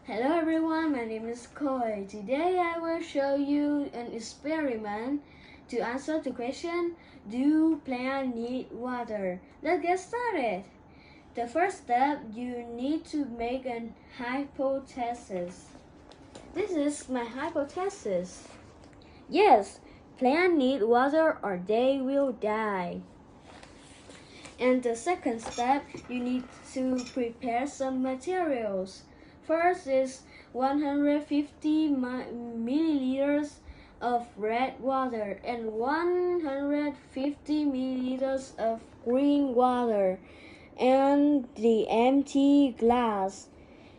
Hello everyone, my name is Koi. Today I will show you an experiment to answer the question, do plants need water? Let's get started. The first step, you need to make an hypothesis. This is my hypothesis. Yes, plants need water or they will die. And the second step, you need to prepare some materials. First is 150 milliliters of red water and 150 milliliters of green water and the empty glass.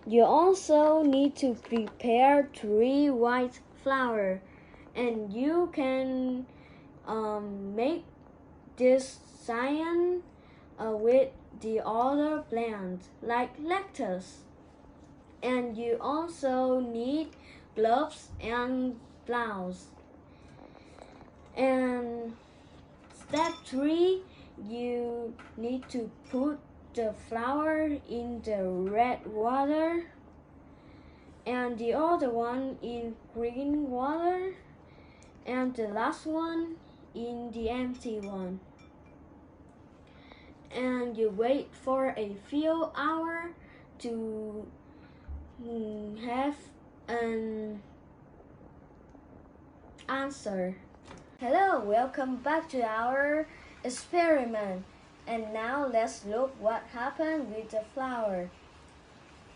You also need to prepare 3 white flour, and you can make this cyan with the other plant like lettuce. And you also need gloves and blouse. And step 3, you need to put the flour in the red water and the other one in green water and the last one in the empty one. And you wait for a few hours to have an answer. Hello, welcome back to our experiment. And now let's look what happened with the flour.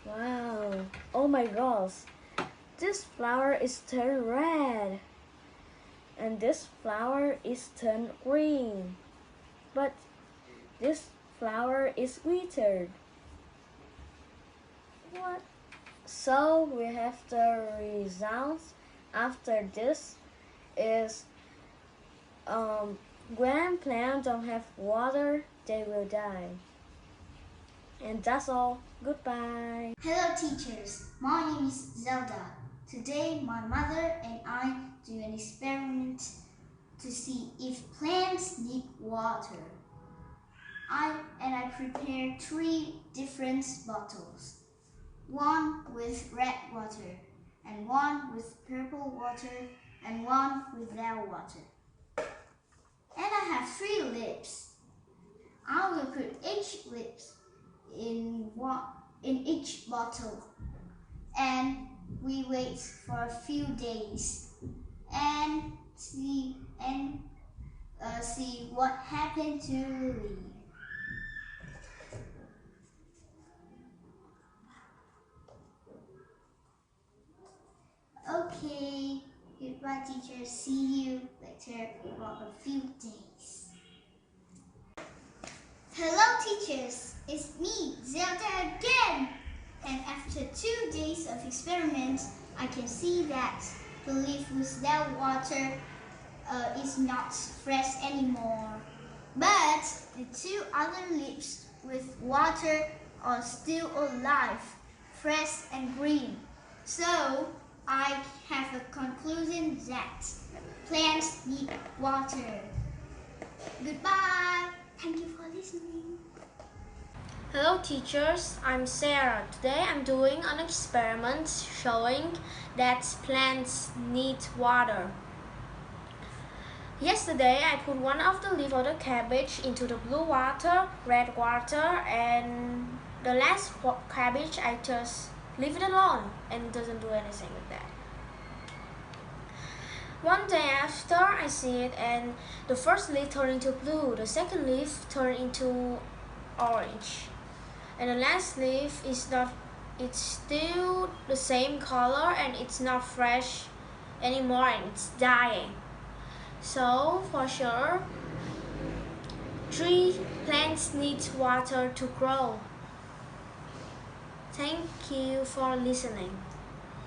Wow, oh my gosh, this flour is turned red and this flour is turned green, but this flour is withered. What? So we have the results after this is when plants don't have water, they will die. And that's all. Goodbye. Hello teachers, my name is Zelda. Today my mother and I do an experiment to see if plants need water. I prepared 3 different bottles. One with red water, and one with purple water, and one with yellow water. And I have 3 lips. I will put each lip in each bottle, and we wait for a few days and see what happened to Lily. Okay, goodbye teacher, see you later for a few days. Hello teachers, it's me, Zelda again. And after 2 days of experiments, I can see that the leaf without water is not fresh anymore. But the 2 other leaves with water are still alive, fresh and green. So I have a conclusion that plants need water. Goodbye. Thank you for listening. Hello teachers, I'm Sarah. Today I'm doing an experiment showing that plants need water. Yesterday I put one of the leaves of the cabbage into the blue water, red water, and the last cabbage I just leave it alone and doesn't do anything with that. One day after I see it, and the first leaf turned into blue, the second leaf turned into orange, and the last leaf is not, it's still the same color and it's not fresh anymore and it's dying. So for sure, 3 plants need water to grow. Thank you for listening.